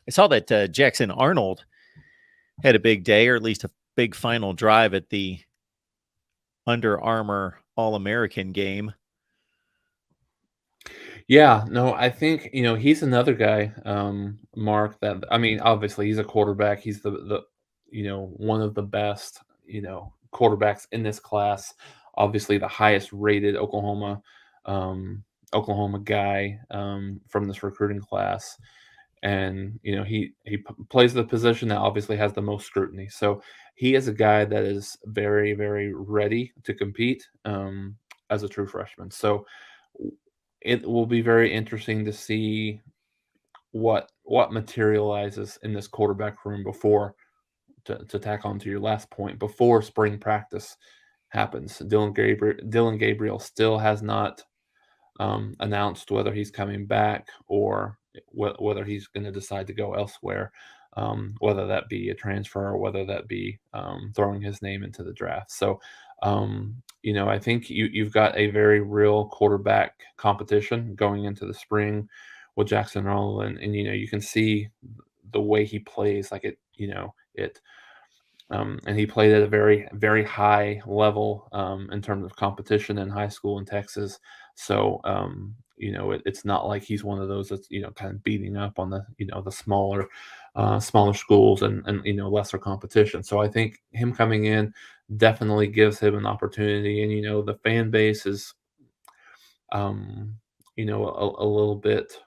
I saw that Jackson Arnold had a big day, or at least a big final drive at the Under Armour All-American game. Yeah, no, I think, he's another guy, Mark, that I mean, obviously he's a quarterback. He's one of the best, quarterbacks in this class. Obviously the highest rated um, Oklahoma guy from this recruiting class. And plays the position that obviously has the most scrutiny. So he is a guy that is very, very ready to compete as a true freshman. So it will be very interesting to see what materializes in this quarterback room before to tack on to your last point before spring practice happens. Dylan Gabriel still has not announced whether he's coming back or whether he's going to decide to go elsewhere, whether that be a transfer or whether that be throwing his name into the draft. So, I think you've got a very real quarterback competition going into the spring with Jackson Arnold, and you can see the way he plays, like it. And he played at a very, very high level in terms of competition in high school in Texas. So, it's not like he's one of those that's kind of beating up on the smaller schools and lesser competition. So I think him coming in definitely gives him an opportunity, and the fan base is a little bit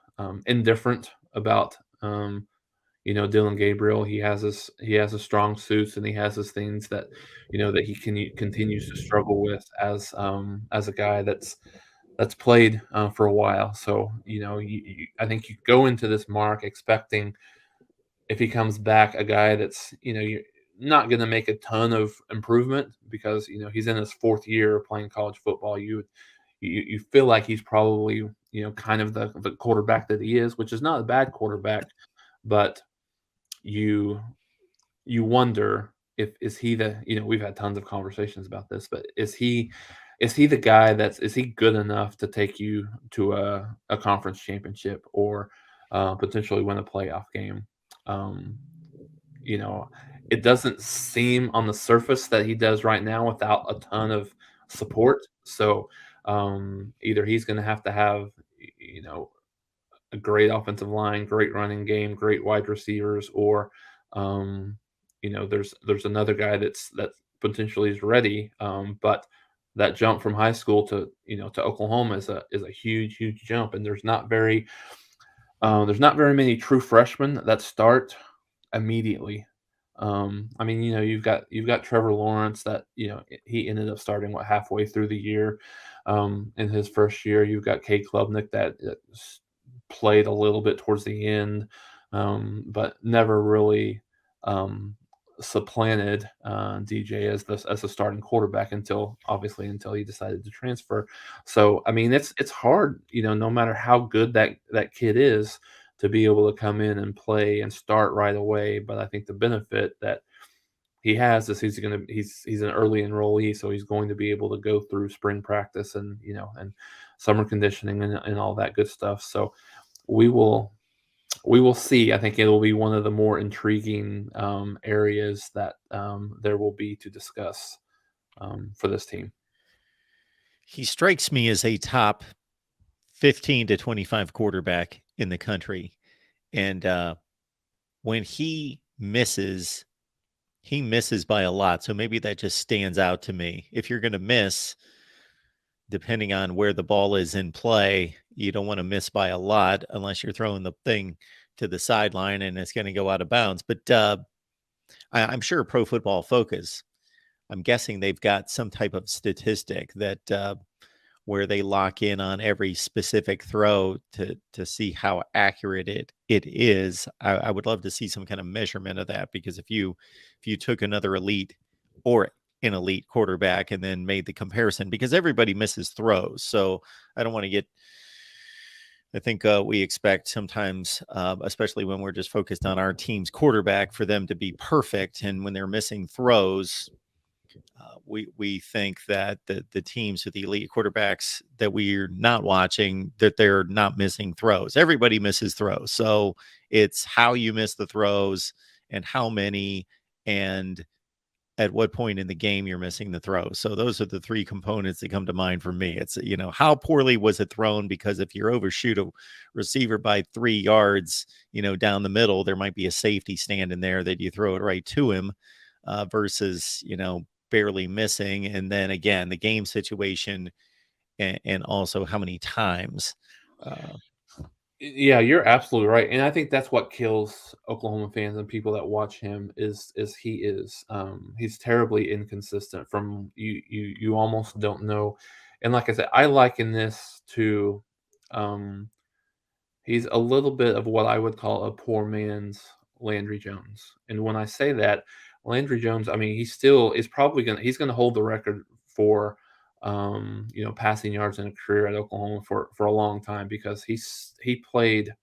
indifferent about Dylan Gabriel. He has his strong suits, and he has his things that that continues to struggle with as a guy that's played for a while. So I think you go into this Mark expecting, if he comes back, a guy that's you're not going to make a ton of improvement because he's in his fourth year playing college football. You feel like he's probably kind of the quarterback that he is, which is not a bad quarterback, but you you wonder, if is he the we've had tons of conversations about this, but is he the guy is he good enough to take you to a conference championship or potentially win a playoff game? um, you know it doesn't seem on the surface that he does right now without a ton of support. So either he's going to have you know a great offensive line, great running game, great wide receivers, or um, there's another guy that potentially is ready, but that jump from high school to Oklahoma is a huge jump, and there's not very many true freshmen that start immediately. I mean, you've got Trevor Lawrence that he ended up starting halfway through the year. In his first year, you've got Cade Klubnik that played a little bit towards the end, but never really um, supplanted DJ as the starting quarterback until he decided to transfer. So I mean, it's hard, no matter how good that kid is, to be able to come in and play and start right away. But I think the benefit that he has is he's an early enrollee, so he's going to be able to go through spring practice and summer conditioning and all that good stuff. So we will we will see. I think it'll be one of the more intriguing areas that there will be to discuss for this team. He strikes me as a top 15 to 25 quarterback in the country. And when he misses by a lot. So maybe that just stands out to me. If you're going to miss, depending on where the ball is in play, you don't want to miss by a lot unless you're throwing the thing to the sideline and it's going to go out of bounds. But I'm sure Pro Football Focus, I'm guessing they've got some type of statistic that where they lock in on every specific throw to see how accurate it is. I would love to see some kind of measurement of that, because if you took another elite or an elite quarterback and then made the comparison, because everybody misses throws. So I don't want to get. I think we expect sometimes, especially when we're just focused on our team's quarterback, for them to be perfect, and when they're missing throws, We think that the teams with the elite quarterbacks that we're not watching, that they're not missing throws. Everybody misses throws, so it's how you miss the throws and how many, and at what point in the game you're missing the throw. So those are the three components that come to mind for me. It's, how poorly was it thrown? Because if you overshoot a receiver by 3 yards, down the middle, there might be a safety stand in there that you throw it right to him, versus, barely missing. And then again, the game situation, and also how many times. Uh, Yeah, you're absolutely right, and I think that's what kills Oklahoma fans and people that watch him is he's terribly inconsistent. From you almost don't know, and like I said, I liken this to um, he's a little bit of what I would call a poor man's Landry Jones. And when I say that, Landry Jones, I mean, he still is probably he's gonna hold the record for passing yards in a career at Oklahoma for a long time because he played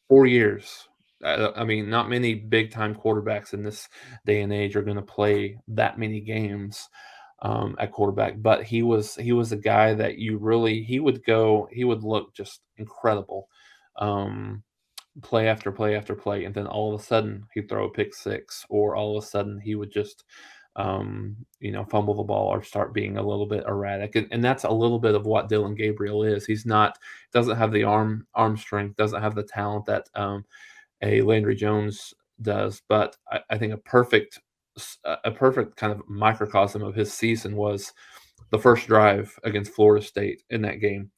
4 years. I mean, not many big time quarterbacks in this day and age are gonna play that many games at quarterback. But he was a guy that he would look just incredible, um, play after play after play, and then all of a sudden he'd throw a pick six, or all of a sudden he would just fumble the ball or start being a little bit erratic. And that's a little bit of what Dylan Gabriel is. He's not doesn't have the arm strength, doesn't have the talent that a Landry Jones does. But I think a perfect kind of microcosm of his season was the first drive against Florida State in that game.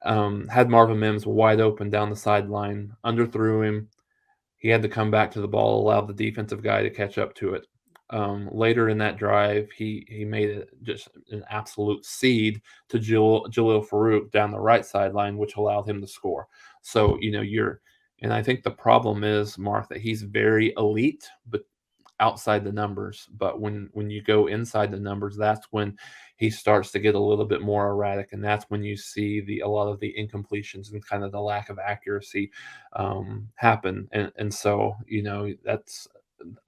Had Marvin Mims wide open down the sideline, underthrew him. He had to come back to the ball, allow the defensive guy to catch up to it. Later in that drive, he made it just an absolute seed to Jalil Farouk down the right sideline, which allowed him to score. So and I think the problem is, Mark, that he's very elite, but outside the numbers. But when you go inside the numbers, that's when he starts to get a little bit more erratic, and that's when you see a lot of the incompletions and kind of the lack of accuracy happen. And so that's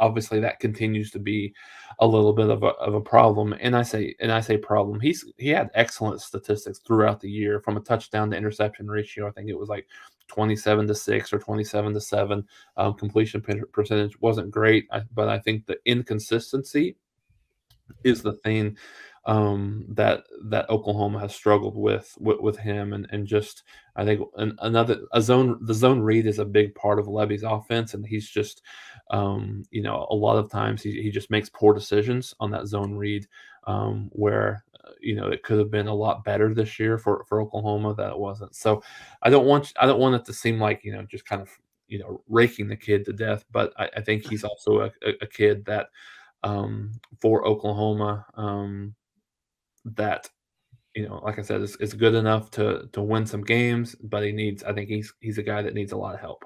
obviously that continues to be a little bit of a problem. And I say problem. He had excellent statistics throughout the year, from a touchdown to interception ratio. I think it was like 27-6 or 27-7. Completion percentage wasn't great, but I think the inconsistency is the thing that Oklahoma has struggled with him, and just I think the zone read is a big part of Levy's offense, and he's just a lot of times he just makes poor decisions on that zone read, where it could have been a lot better this year for Oklahoma, that it wasn't. So I don't want it to seem like just kind of raking the kid to death, but I think he's also a kid that for Oklahoma, that like I said, is good enough to win some games, but I think he's a guy that needs a lot of help.